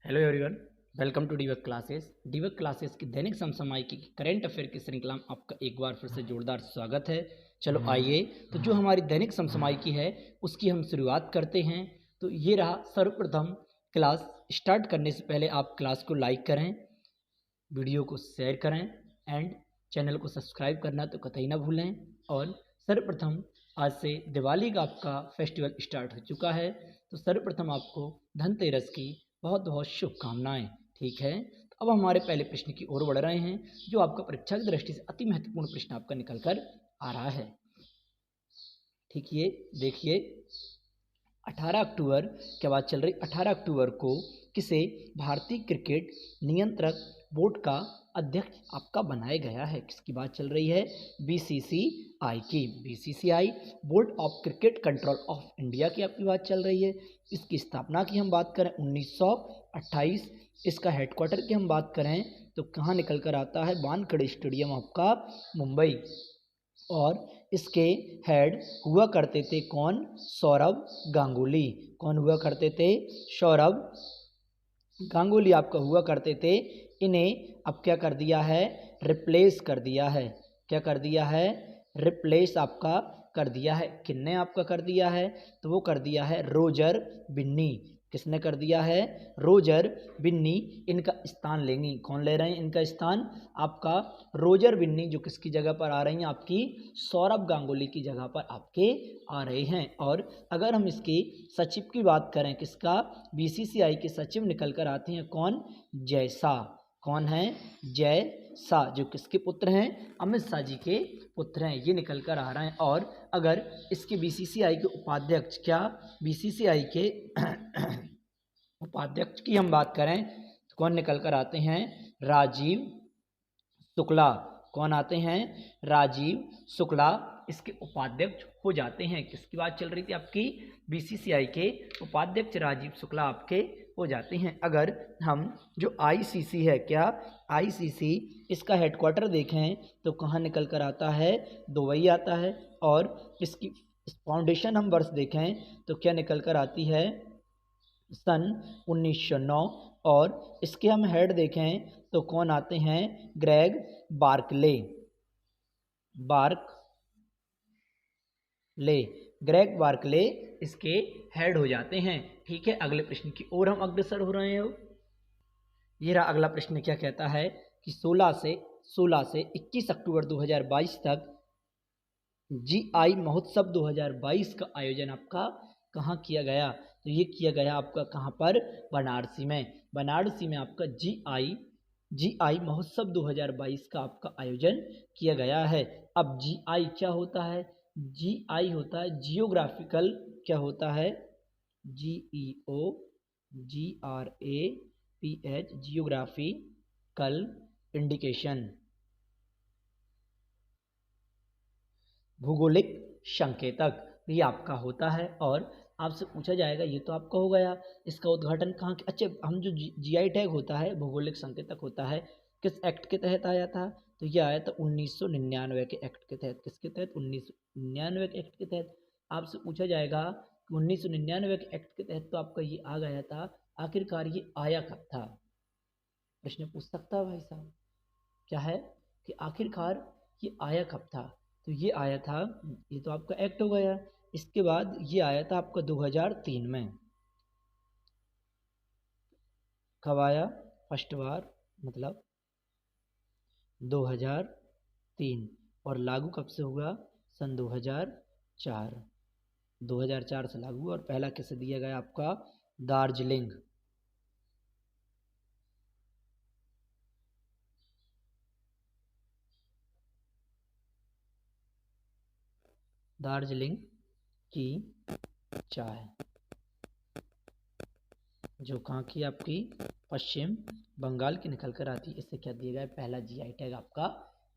Hello everyone, welcome to डीवक classes. डीवक classes की दैनिक समसामयिकी की करंट अफेयर की श्रृंखला में आपका एक बार फिर से जोरदार स्वागत है। चलो आइए, तो जो हमारी दैनिक समसामयिकी है उसकी हम शुरुआत करते हैं। तो ये रहा सर्वप्रथम क्लास। स्टार्ट करने से पहले आप क्लास को लाइक करें, वीडियो को शेयर करें एंड चैनल को सब्सक्राइब करना तो कतई ना भूलें। और सर्वप्रथम आज से दिवाली का आपका फेस्टिवल स्टार्ट हो चुका है, तो सर्वप्रथम आपको धनतेरस की बहुत बहुत शुभकामनाएं। ठीक है, तो अब हमारे पहले प्रश्न की ओर बढ़ रहे हैं, जो आपका परीक्षा की दृष्टि से अति महत्वपूर्ण प्रश्न आपका निकल कर आ रहा है। ठीक है, देखिए 18 अक्टूबर क्या बात चल रही। 18 अक्टूबर को किसे भारतीय क्रिकेट नियंत्रक बोर्ड का अध्यक्ष आपका बनाया गया है? किसकी बात चल रही है? बीसीसीआई की। BCCI board of cricket control of India की आपकी बात चल रही है। इसकी स्थापना की हम बात करें 1928। इसका हेडक्वार्टर की हम बात करें तो कहाँ निकल कर आता है? वानखेड़े स्टेडियम आपका मुंबई। और इसके हेड हुआ करते थे कौन? सौरभ गांगुली। कौन हुआ करते थे? सौरभ गांगुली आपका हुआ करते थे। इन्हें अब क्या कर दिया है? रिप्लेस कर दिया है। क्या कर दिया है? रिप्लेस आपका कर दिया है। किसने आपका कर दिया है? तो वो कर दिया है रोजर बिन्नी। किसने कर दिया है? रोजर बिन्नी इनका स्थान लेंगी। कौन ले रहे हैं इनका स्थान? आपका रोजर बिन्नी, जो किसकी जगह पर आ रही हैं? आपकी सौरभ गांगुली की जगह पर आपके आ रहे हैं। और अगर हम इसके सचिव की बात करें, किसका? बीसीसीआई के सचिव निकल कर आते हैं कौन? जय शाह। कौन है? जय शाह, जो किसके पुत्र हैं? अमित शाह जी के पुत्र हैं। ये निकल कर आ रहे हैं। और अगर इसके बीसीसीआई के उपाध्यक्ष, क्या बीसीसीआई के उपाध्यक्ष की हम बात करें तो कौन निकल कर आते हैं? राजीव शुक्ला। कौन आते हैं? राजीव शुक्ला इसके उपाध्यक्ष हो जाते हैं। किसकी बात चल रही थी? आपकी बीसीसीआई के उपाध्यक्ष राजीव शुक्ला आपके हो जाते हैं। अगर हम जो आईसीसी है, क्या आईसीसी इसका हेडक्वार्टर देखें तो कहाँ निकल कर आता है? दुबई आता है। और इसकी फाउंडेशन हम वर्ष देखें तो क्या निकल कर आती है? सन 1909। और इसके हम हेड देखें तो कौन आते हैं? Greg Barclay. Barclay, Greg Barclay इसके हेड हो जाते हैं। ठीक है, अगले प्रश्न की ओर हम अग्रसर हो रहे हैं। ये रहा अगला प्रश्न। क्या कहता है कि 16 से 21 अक्टूबर 2022 तक जीआई महोत्सव 2022 का आयोजन आपका कहाँ किया गया? तो ये किया गया आपका कहाँ पर? बनारसी में। बनारसी में आपका जीआई महोत्सव 2022 का आपका आयोजन किया गया है। अब जीआई क्या होता है? जीआई होता है जियोग्राफिकल, क्या होता है? GEOGRAPH, जियोग्राफिकल इंडिकेशन, भूगोलिक संकेतक ये आपका होता है। और आपसे पूछा जाएगा, ये तो आपका हो गया, इसका उद्घाटन कहाँ? अच्छा, हम जो जीआई टैग होता है, भूगोलिक संकेतक होता है, किस एक्ट के तहत आया था? तो ये आया था 1999 के एक्ट के तहत। किसके तहत? 1999 के एक्ट के तहत। आपसे पूछा जाएगा कि 1999 के एक्ट के तहत तो आपका ये आ गया था, आखिरकार ये आया कब था? प्रश्न पूछ सकता है भाई साहब। क्या है कि आखिरकार ये आया कब था? तो ये आया था, ये तो आपका एक्ट हो गया। इसके बाद ये आया था आपका 2003 में। कब आया? फर्स्ट बार मतलब 2003। और लागू कब से हुआ? सन 2004। 2004 से लागू। और पहला किसे दिया गया? आपका दार्जिलिंग। दार्जिलिंग की चाय, जो कहाँ की? आपकी पश्चिम बंगाल की निकल कर आती है। इससे क्या दिया गया? पहला जीआई टैग आपका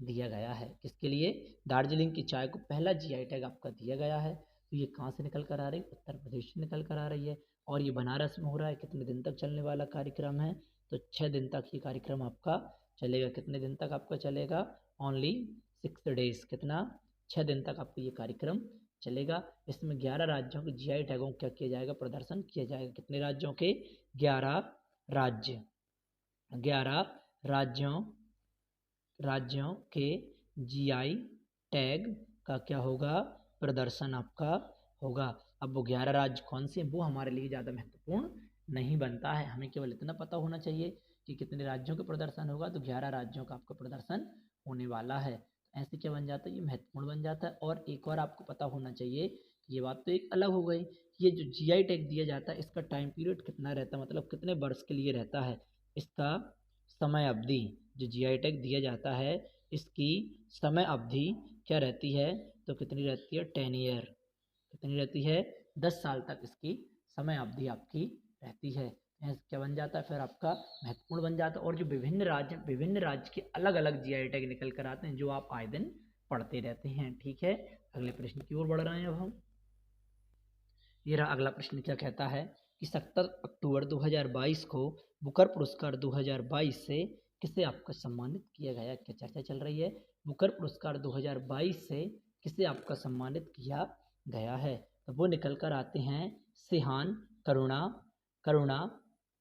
दिया गया है। किसके लिए? दार्जिलिंग की चाय को पहला जीआई टैग आपका दिया गया है। तो ये कहाँ से निकल कर आ रही है? उत्तर प्रदेश से निकल कर आ रही है। और ये बनारस में हो रहा है। कितने दिन तक चलने वाला कार्यक्रम है? तो 6 दिन तक ये कार्यक्रम आपका चलेगा। कितने दिन तक आपका चलेगा? Only 6 days. कितना? 6 दिन तक आपको ये कार्यक्रम चलेगा। इसमें 11 राज्यों के जीआई टैगों का क्या किया जाएगा? प्रदर्शन किया जाएगा। कितने राज्यों के? 11 राज्य, 11 राज्यों के जीआई टैग का क्या होगा, प्रदर्शन आपका होगा। अब वो 11 राज्य कौन से हैं वो हमारे लिए ज़्यादा महत्वपूर्ण नहीं बनता है, हमें केवल इतना पता होना चाहिए कि कितने राज्यों का प्रदर्शन होगा, तो 11 राज्यों का आपका प्रदर्शन होने वाला है। ऐसे क्या बन जाता है, ये महत्वपूर्ण बन जाता है। और एक और आपको पता होना चाहिए, ये बात तो एक अलग हो गई, ये जो जीआई टैग दिया जाता है इसका टाइम पीरियड कितना रहता है, मतलब कितने वर्ष के लिए रहता है, इसका समय अवधि, जो जीआई टैग दिया जाता है इसकी समय अवधि क्या रहती है, तो कितनी रहती है, 10 ईयर, कितनी रहती है, 10 साल तक इसकी समय अवधि आपकी रहती है। क्या बन जाता है फिर आपका, महत्वपूर्ण बन जाता है। और जो विभिन्न राज्य के अलग अलग जीआई टैग निकल कर आते हैं, जो आप आए दिन पढ़ते रहते हैं। ठीक है, अगले प्रश्न की ओर बढ़ रहे हैं अब हम। ये रहा अगला प्रश्न, क्या कहता है कि 17 अक्टूबर 2022 को बुकर पुरस्कार 2022 से किसे आपका सम्मानित किया गया, क्या चर्चा चल रही है, बुकर पुरस्कार 2022 से किसे आपका सम्मानित किया गया है, तो वो निकल कर आते हैं सिहान करुणा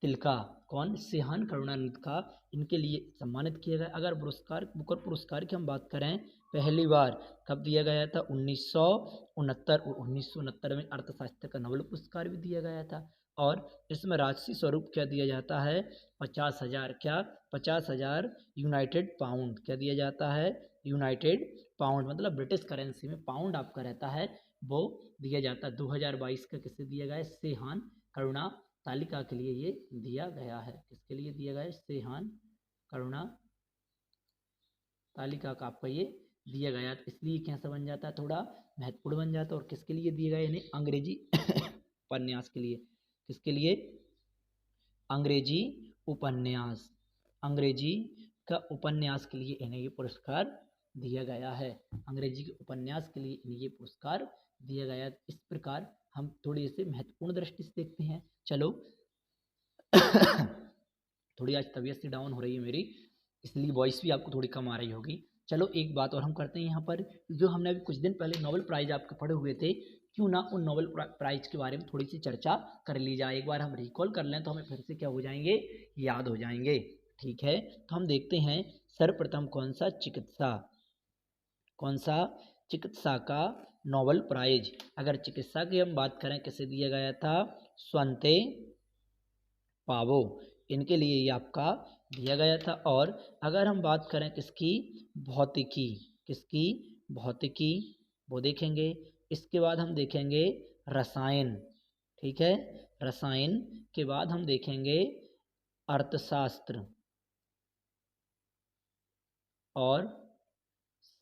तिलका। कौन, सिहान करुणा तिलका, इनके लिए सम्मानित किया गया। अगर बुकर पुरस्कार की हम बात करें, पहली बार कब दिया गया था, 1969, और 1969 में अर्थशास्त्र का नोबेल पुरस्कार भी दिया गया था। और इसमें राजसी स्वरूप क्या दिया जाता है, 50,000, क्या, 50,000 यूनाइटेड पाउंड, क्या दिया जाता है, यूनाइटेड पाउंड, मतलब ब्रिटिश करेंसी में पाउंड आपका रहता है, वो दिया जाता है। 2022 का किसे दिया गया है, सिहान करुणा तालिका के लिए ये दिया गया है। किसके लिए दिया गया है, सिहान करुणा तालिका का आपका ये दिया गया, तो इसलिए कैसा बन जाता है, थोड़ा महत्वपूर्ण बन जाता है। और किसके लिए दिया गया, यानी अंग्रेजी उपन्यास के लिए, किसके लिए, अंग्रेजी उपन्यास, अंग्रेजी का उपन्यास के लिए इन्हें ये पुरस्कार दिया गया है, अंग्रेजी के उपन्यास के लिए इन्हें ये पुरस्कार दिया गया। इस प्रकार हम थोड़ी इसे महत्वपूर्ण दृष्टि से देखते हैं। चलो थोड़ी आज तबीयत से डाउन हो रही है मेरी, इसलिए वॉइस भी आपको थोड़ी कम आ रही होगी। चलो एक बात और हम करते हैं यहाँ पर, जो हमने अभी कुछ दिन पहले नोबेल प्राइज आपके पढ़े हुए थे, क्यों ना उन नोबेल प्राइज के बारे में थोड़ी सी चर्चा कर ली जाए, एक बार हम रिकॉल कर लें तो हमें फिर से क्या हो जाएंगे, याद हो जाएंगे। ठीक है, तो हम देखते हैं सर्वप्रथम कौन सा चिकित्सा का नोबेल प्राइज, अगर चिकित्सा की हम बात करें किसे दिया गया था, स्वंते पावो, इनके लिए ये आपका दिया गया था। और अगर हम बात करें किसकी, भौतिकी, वो देखेंगे। इसके बाद हम देखेंगे रसायन, ठीक है, रसायन के बाद हम देखेंगे अर्थशास्त्र और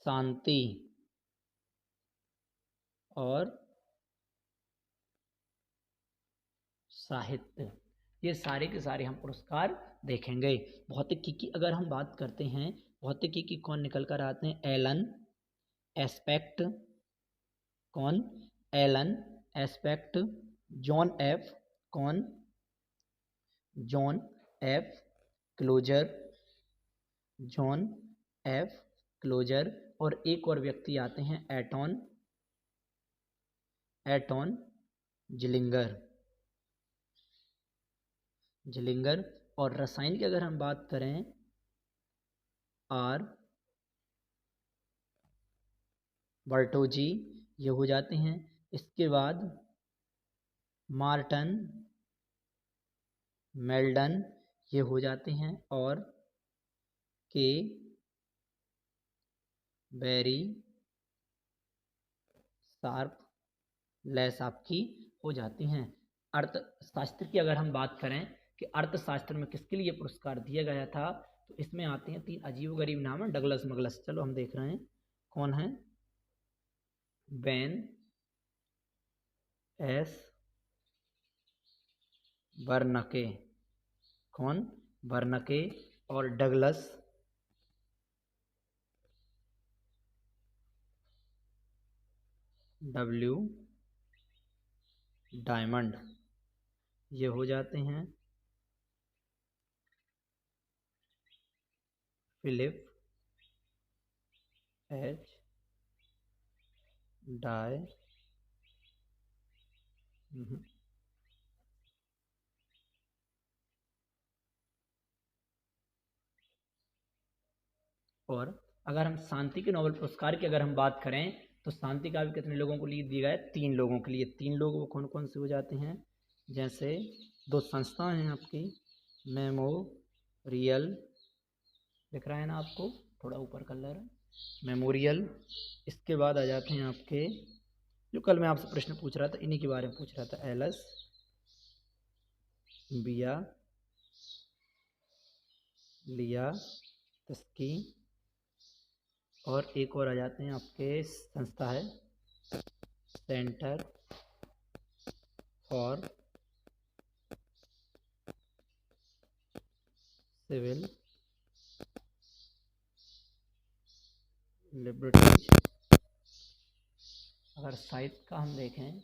शांति और साहित्य, ये सारे के सारे हम पुरस्कार देखेंगे। भौतिकी की अगर हम बात करते हैं, भौतिकी की कौन निकल कर आते हैं, एलन एस्पेक्ट, कौन, एलन एस्पेक्ट, जॉन एफ, कौन, John F Clauser, John F Clauser. और एक और व्यक्ति आते हैं एटॉन जिलिंगर। और रसायन की अगर हम बात करें, आर बर्टोजी, ये हो जाते हैं। इसके बाद मार्टन मेल्डन, ये हो जाते हैं। और के बेरी शार्प लेस आपकी हो जाती हैं। अर्थशास्त्र की अगर हम बात करें कि अर्थशास्त्र में किसके लिए पुरस्कार दिया गया था, तो इसमें आते हैं 3 अजीबोगरीब नाम है, डगलस मगलस। चलो हम देख रहे हैं कौन है, बेन एस बर्नके, कौन, बर्नके। और डगलस डब्ल्यू डायमंड, ये हो जाते हैं। फिलिप एच डाय और अगर हम शांति के नोबेल पुरस्कार की अगर हम बात करें तो शांति का भी कितने लोगों को लिए दिया गया है? 3 लोगों के लिए। 3 लोग वो कौन कौन से हो जाते हैं? जैसे 2 संस्थाएं हैं आपकी, मेमोरियल दिख रहा है ना आपको, थोड़ा ऊपर कर ले रहा है, मेमोरियल। इसके बाद आ जाते हैं आपके, जो कल मैं आपसे प्रश्न पूछ रहा था इन्हीं के बारे में पूछ रहा था, एलएस बिया लिया तस्की, और एक और आ जाते हैं आपके संस्था है सेंटर फॉर सिविल लिबर्टीज। अगर साहित्य का हम देखें,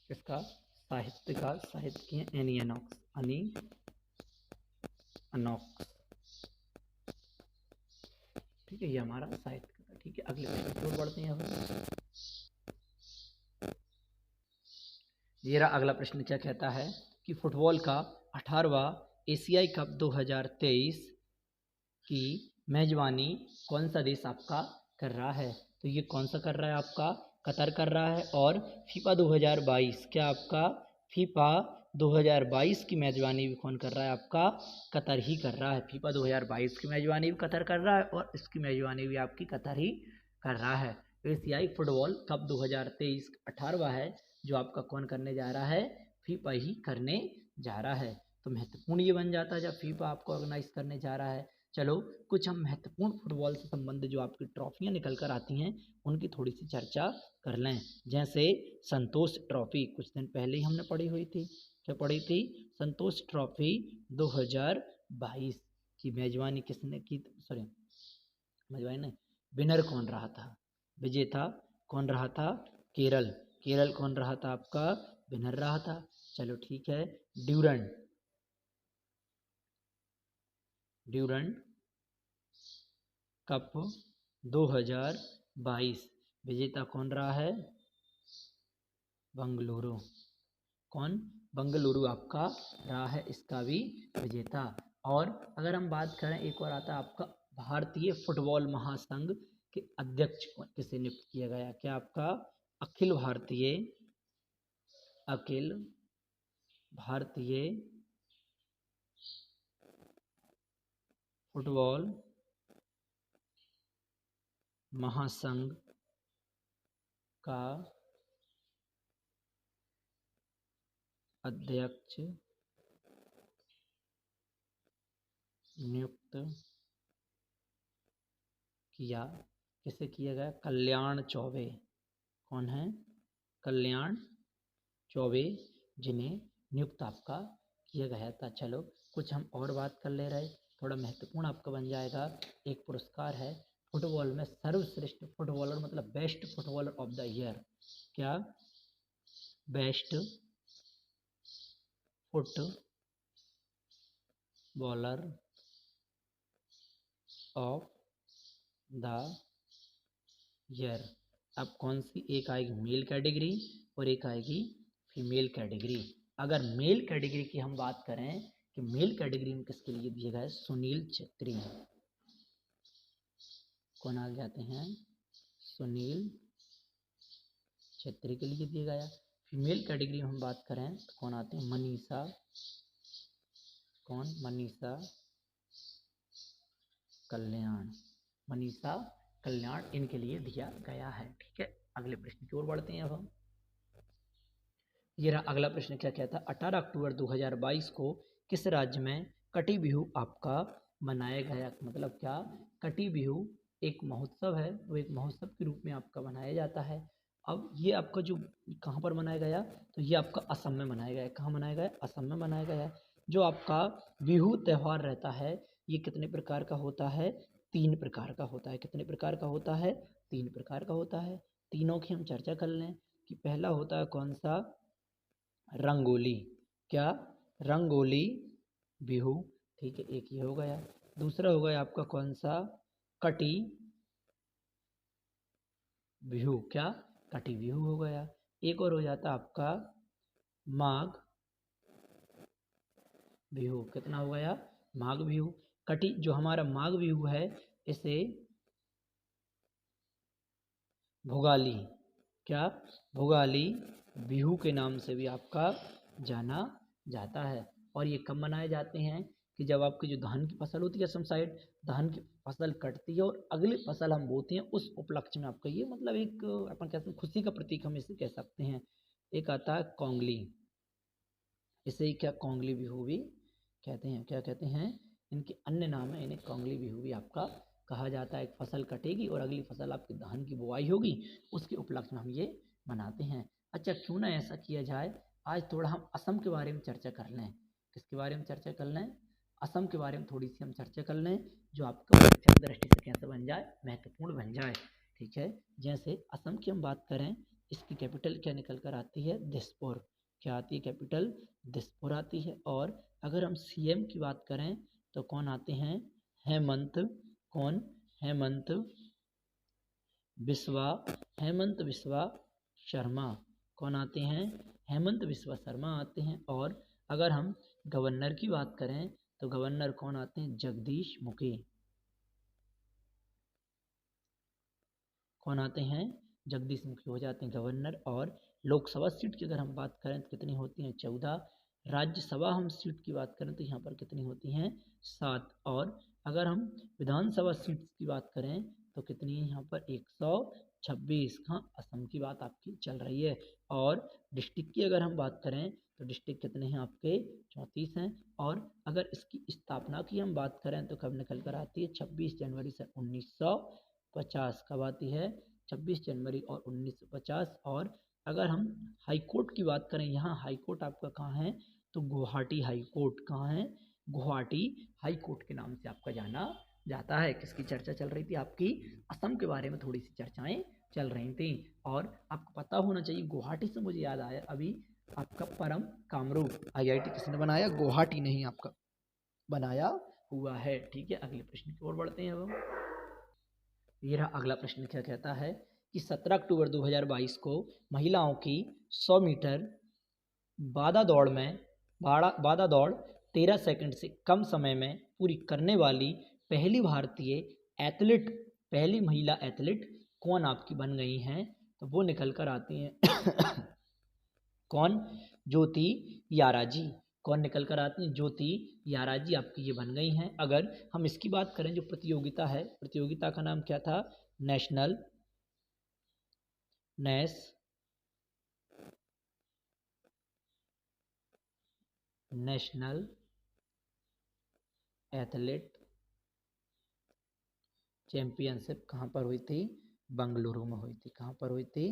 इसका साहित्य का साहित्य की है एनी अनॉक्स, अनी अनॉक्स, ठीक है, ये हमारा साहित्य का। ठीक है, अगले प्रश्न की ओर बढ़ते हैं। अब ये रहा अगला प्रश्न, क्या कहता है कि फुटबॉल का 18वां एशियाई कप 2023 की मेजबानी कौन सा देश आपका कर रहा है? तो ये कौन सा कर रहा है आपका? कतर कर रहा है। और फीफा 2022, क्या आपका फीफा 2022 की मेजबानी भी कौन कर रहा है आपका? कतर ही कर रहा है। फीफा 2022 की मेजबानी भी कतर कर रहा है और इसकी मेजबानी भी आपकी कतर ही कर रहा है। एशियाई फुटबॉल कप 2023 18वां है, जो आपका कौन करने जा रहा है? फीफा ही करने जा रहा है। तो महत्वपूर्ण ये बन जाता है जब फीफा आपको ऑर्गेनाइज करने जा रहा है। चलो कुछ हम महत्वपूर्ण फुटबॉल से संबंधित जो आपकी ट्रॉफियां निकल कर आती हैं उनकी थोड़ी सी चर्चा कर लें। जैसे संतोष ट्रॉफी, कुछ दिन पहले ही हमने पढ़ी हुई थी। क्या पढ़ी थी? संतोष ट्रॉफी 2022 की मेजबानी किसने की? सॉरी, मेजबानी नहीं, विनर कौन रहा था? विजेता कौन रहा था? केरल। केरल कौन रहा था आपका? विनर रहा था। चलो ठीक है, ड्यूरंड, ड्यूरंड कप 2022 विजेता कौन रहा है? बंगलुरु। कौन? बंगलुरु आपका रहा है इसका भी विजेता। और अगर हम बात करें, एक और आता है आपका भारतीय फुटबॉल महासंघ के अध्यक्ष किसे नियुक्त किया गया? क्या आपका अखिल भारतीय फुटबॉल महासंघ का अध्यक्ष नियुक्त किया, किसे किया गया? कल्याण चौबे। कौन है? कल्याण चौबे, जिन्हें नियुक्त आपका किया गया था। चलो कुछ हम और बात कर ले रहे, थोड़ा महत्वपूर्ण आपका बन जाएगा। एक पुरस्कार है फुटबॉल में सर्वश्रेष्ठ फुटबॉलर, मतलब best footballer of the year. क्या? Best footballer of the year. अब कौन सी? एक आएगी मेल कैटेगरी और एक आएगी फीमेल कैटेगरी। अगर मेल कैटेगरी की हम बात करें कि मेल कैटेगरी में किसके लिए दिया गया है? सुनील छेत्री। कौन आ जाते हैं? सुनील छेत्री के लिए दिया गया। फीमेल कैटेगरी में हम बात करें तो कौन आते हैं? मनीषा। कौन? मनीषा कल्याण। मनीषा कल्याण इनके लिए दिया गया है। ठीक है, अगले प्रश्न की ओर बढ़ते हैं अब हम। ये रहा अगला प्रश्न, क्या कहता है? 18 अक्टूबर 2022 को किस राज्य में कटी बिहू आपका मनाया गया? मतलब क्या? कटी बिहू एक महोत्सव है, वो एक महोत्सव के रूप में आपका मनाया जाता है। अब ये आपका जो कहाँ पर मनाया गया? तो ये आपका असम में मनाया गया। कहाँ मनाया गया? असम में मनाया गया। जो आपका बिहू त्यौहार रहता है, ये कितने प्रकार का होता है? 3 प्रकार का होता है। कितने प्रकार का होता है? 3 प्रकार का होता है। तीनों की हम चर्चा कर लें कि पहला होता है कौन सा? रंगोली। क्या? रंगोली बिहू। ठीक है, एक ये हो गया। दूसरा हो गया आपका कौन सा? कटी बिहू। क्या? कटी बिहू हो गया। एक और हो जाता आपका माघ बिहू। कितना हो गया? माघ बिहू। कटी जो हमारा माघ बिहू है इसे भोगाली, क्या भोगाली बिहू के नाम से भी आपका जाना जाता है। और ये कब मनाए जाते हैं कि जब आपकी जो धान की फसल होती है असम साइड, धान की फसल कटती है और अगली फसल हम बोते हैं, उस उपलक्ष्य में आपका ये मतलब एक अपन कहते हैं खुशी का प्रतीक हम इसे कह सकते हैं। एक आता है कोंगली, इसे क्या कोंगली बिहू भी कहते हैं, क्या कहते हैं, इनके अन्य नाम है, इन्हें कोंगली बिहू भी आपका कहा जाता है। एक फसल कटेगी और अगली फसल आपकी धान की बुआई होगी, उसके उपलक्ष्य में हम ये मनाते हैं। अच्छा, क्यों ना ऐसा किया जाए, आज थोड़ा हम असम के बारे में चर्चा कर लें। किसके बारे में चर्चा कर लें? असम के बारे में थोड़ी सी हम चर्चा कर लें, जो आपका परीक्षा की दृष्टि से कैसे बन जाए, महत्वपूर्ण बन जाए। ठीक है, जैसे असम की हम बात करें, इसकी कैपिटल क्या निकल कर आती है? दिसपुर। क्या आती है कैपिटल? दिसपुर आती है। और अगर हम सीएम की बात करें तो कौन आते हैं? हेमंत, कौन? हेमंत बिस्वा, हेमंत बिस्वा शर्मा। कौन आते हैं? हेमंत बिस्वा शर्मा आते हैं। और अगर हम गवर्नर की बात करें तो गवर्नर कौन आते हैं? जगदीश मुखी। कौन आते हैं? जगदीश मुखी हो जाते हैं गवर्नर। और लोकसभा सीट की अगर हम बात करें तो कितनी होती हैं? 14। राज्यसभा हम सीट की बात करें तो यहाँ पर कितनी होती हैं? 7। और अगर हम विधानसभा सीट की बात करें तो कितनी है यहाँ पर? 126। हाँ, असम की बात आपकी चल रही है। और डिस्ट्रिक्ट की अगर हम बात करें तो डिस्ट्रिक्ट कितने हैं आपके? 34 हैं। और अगर इसकी स्थापना की हम बात करें तो कब निकल कर आती है? 26 जनवरी सन 1950। कब आती है? 26 जनवरी और 1950। और अगर हम हाई कोर्ट की बात करें, यहाँ हाई कोर्ट आपका कहाँ है? तो गुवाहाटी हाई कोर्ट। कहाँ है? गुवाहाटी हाई कोर्ट के नाम से आपका जाना जाता है। किसकी चर्चा चल रही थी? आपकी असम के बारे में थोड़ी सी चर्चाएं चल रही थी। और आपको पता होना चाहिए, गुवाहाटी से मुझे याद आया अभी, आपका परम कामरूप आईआईटी किसने बनाया? गुवाहाटी नहीं आपका बनाया हुआ है। ठीक है, अगले प्रश्न की ओर बढ़ते हैं। अब ये रहा अगला प्रश्न, क्या कहता है कि 17 अक्टूबर 2022 को महिलाओं की 100 मीटर बादा दौड़ 13 सेकंड से कम समय में पूरी करने वाली पहली भारतीय एथलीट, पहली महिला एथलीट कौन आपकी बन गई हैं? तो वो निकल कर आती हैं कौन? ज्योति याराजी। कौन निकल कर आती हैं? ज्योति याराजी आपकी ये बन गई हैं। अगर हम इसकी बात करें, जो प्रतियोगिता है, प्रतियोगिता का नाम क्या था? नेशनल एथलेट चैंपियनशिप कहाँ पर हुई थी? बेंगलुरु में हुई थी। कहाँ पर हुई थी?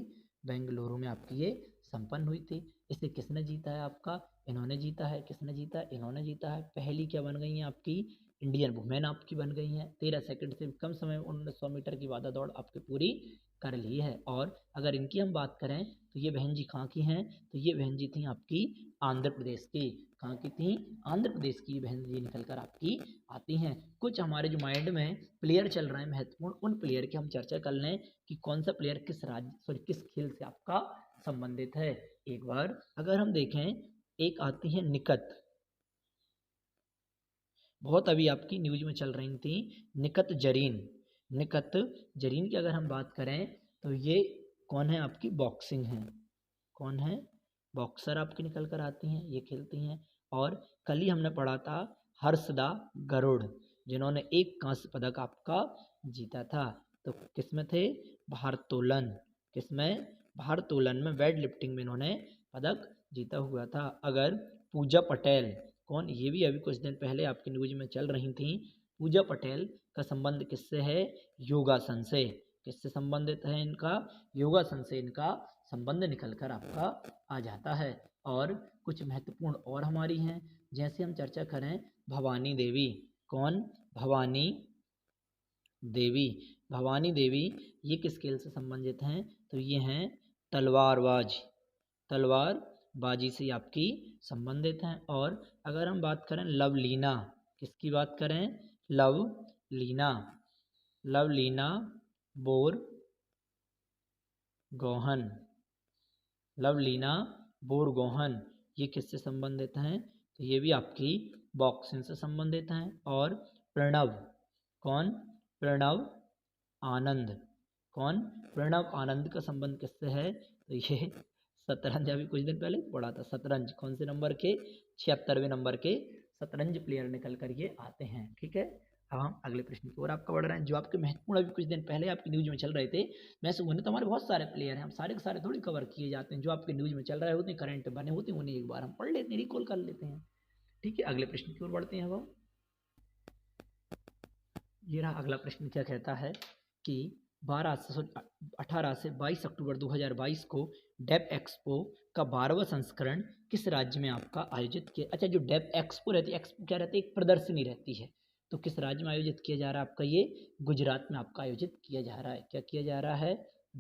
बेंगलुरु में आपकी ये संपन्न हुई थी। इसे किसने जीता है आपका? इन्होंने जीता है। किसने जीता है? इन्होंने जीता है। पहली क्या बन गई है आपकी? इंडियन वुमेन आपकी बन गई हैं। 13 सेकंड से कम समय में उन्होंने 100 मीटर की बाधा दौड़ आपकी पूरी कर ली है। और अगर इनकी हम बात करें तो ये बहन जी कहाँ की हैं? तो ये बहन जी थी आपकी आंध्र प्रदेश की। कहाँ की थी? आंध्र प्रदेश की बहन जी निकल कर आपकी आती हैं। कुछ हमारे जो माइंड में प्लेयर चल रहे हैं महत्वपूर्ण, उन प्लेयर की हम चर्चा कर लें कि कौन सा प्लेयर किस राज्य, सॉरी किस खेल से आपका संबंधित है। एक बार अगर हम देखें, एक आती है निकत, बहुत अभी आपकी न्यूज में चल रही थी, निकत जरीन। निकत जरीन की अगर हम बात करें तो ये कौन है आपकी? बॉक्सिंग है। कौन है? बॉक्सर आपकी निकल कर आती हैं, ये खेलती हैं। और कल ही हमने पढ़ा था हर्षदा गरुड़, जिन्होंने एक कांस्य पदक आपका जीता था। तो किसमें थे? भारोत्तोलन। किसमें? भारोत्तोलन में, वेट लिफ्टिंग में इन्होंने पदक जीता हुआ था। अगर पूजा पटेल, कौन? ये भी अभी कुछ दिन पहले आपकी न्यूज में चल रही थी। पूजा पटेल का संबंध किससे है? योगासन से। किससे संबंधित है इनका? योगासन से इनका संबंध निकलकर आपका आ जाता है। और कुछ महत्वपूर्ण और हमारी हैं, जैसे हम चर्चा करें भवानी देवी। कौन? भवानी देवी। भवानी देवी ये किस खेल से संबंधित हैं? तो ये हैं तलवारबाज, तलवारबाजी से आपकी संबंधित हैं। और अगर हम बात करें लवलीना, किसकी बात करें? लवलीना, लवलीना बोर गोहन, लवलीना बोरगोहन ये किससे संबंधित हैं? तो ये भी आपकी बॉक्सिंग से संबंधित हैं। और प्रणव, कौन? प्रणव आनंद, कौन? प्रणव आनंद का संबंध किससे है? तो ये शतरंज, अभी कुछ दिन पहले पढ़ा था, शतरंज कौन से नंबर के? 76वें नंबर के शतरंज प्लेयर निकल कर ये आते हैं। ठीक है, अब हम अगले प्रश्न की ओर आपका बढ़ रहे हैं, जो आपके महत्वपूर्ण अभी कुछ दिन पहले आपकी न्यूज में चल रहे थे। मैं सुबह तो हमारे बहुत सारे प्लेयर हैं, हम सारे के सारे थोड़ी कवर किए जाते हैं, जो आपके न्यूज में चल रहे होते हैं, करंट बने होते हैं, उन्हें एक बार हम पढ़ लेते हैं, रिकॉल कर लेते हैं। ठीक है, अगले प्रश्न की ओर बढ़ते हैं। अब हम, ये रहा अगला प्रश्न, क्या कहता है कि 18 से 22 अक्टूबर 2022 को डेप एक्सपो का 12वां संस्करण किस राज्य में आपका आयोजित किया? अच्छा, जो डेप एक्सपो रहती है, एक्सपो क्या रहती है? एक प्रदर्शनी रहती है, तो किस राज्य में आयोजित किया जा रहा है आपका? ये गुजरात में आपका आयोजित किया जा रहा है। क्या किया जा रहा है?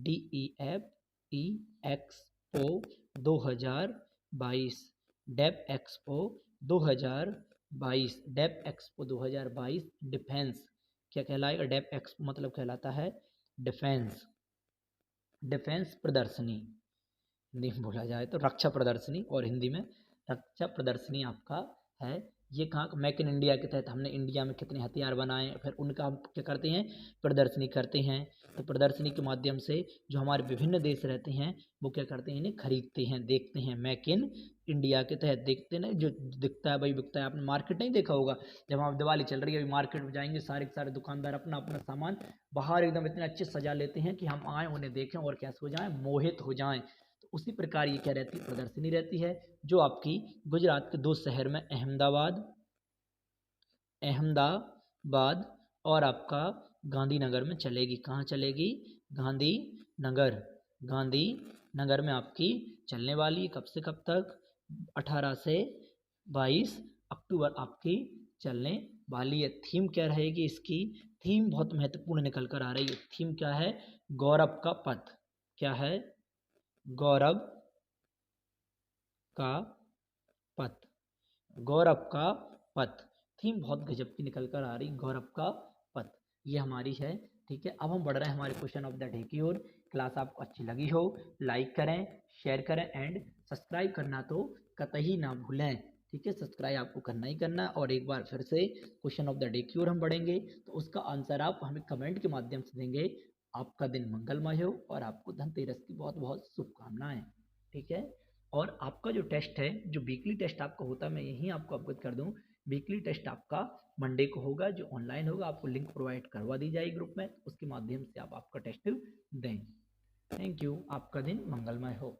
DEFE expo 2022, DefExpo 2022, DefExpo 2022 defence, क्या कहलाएगा? डेप एक्सपो मतलब कहलाता है डिफेंस, डिफेंस प्रदर्शनी, हिंदी में बोला जाए तो रक्षा प्रदर्शनी, और हिंदी में रक्षा प्रदर्शनी आपका है। ये कहाँ? मेक इन इंडिया के तहत हमने इंडिया में कितने हथियार बनाए, फिर उनका हम क्या करते हैं? प्रदर्शनी करते हैं। तो प्रदर्शनी के माध्यम से जो हमारे विभिन्न देश रहते हैं वो क्या करते हैं? इन्हें खरीदते हैं, देखते हैं। मेक इन इंडिया के तहत देखते ना, जो दिखता है वही बिकता है। आपने मार्केट नहीं देखा होगा, जब आप दिवाली चल रही है अभी मार्केट में जाएंगे, सारे के सारे दुकानदार अपना अपना सामान बाहर एकदम इतने अच्छे सजा लेते हैं कि हम आए उन्हें देखें और कैसे हो जाएं? मोहित हो जाएं। तो उसी प्रकार ये क्या रहती है? प्रदर्शनी रहती है, जो आपकी गुजरात के 2 शहर में अहमदाबाद, अहमदाबाद और आपका गांधीनगर में चलेगी। कहाँ चलेगी? गांधीनगर, गांधीनगर में आपकी चलने वाली है। कब से कब तक? 18 से 22 अक्टूबर आपकी चलने वाली है। थीम क्या रहेगी इसकी? थीम बहुत महत्वपूर्ण निकल कर आ रही है। थीम क्या है? गौरव का पथ। क्या है? गौरव का पथ, गौरव का पथ। थीम बहुत गजब की निकल कर आ रही, गौरव का पथ, ये हमारी है। ठीक है, अब हम बढ़ रहे हैं हमारे क्वेश्चन ऑफ द डे की ओर। क्लास आपको अच्छी लगी हो, लाइक करें, शेयर करें एंड सब्सक्राइब करना तो कतई ना भूलें। ठीक है, सब्सक्राइब आपको करना ही करना है। और एक बार फिर से क्वेश्चन ऑफ द डे की ओर हम बढ़ेंगे, तो उसका आंसर आप हमें कमेंट के माध्यम से देंगे। आपका दिन मंगलमय हो और आपको धनतेरस की बहुत बहुत शुभकामनाएं। ठीक है, और आपका जो टेस्ट है, जो वीकली टेस्ट आपका होता है, मैं यहीं आपको अवगत कर दूं, वीकली टेस्ट आपका मंडे को होगा, जो ऑनलाइन होगा। आपको लिंक प्रोवाइड करवा दी जाएगी ग्रुप में, उसके माध्यम से आप आपका टेस्ट दें। थैंक यू, आपका दिन मंगलमय हो।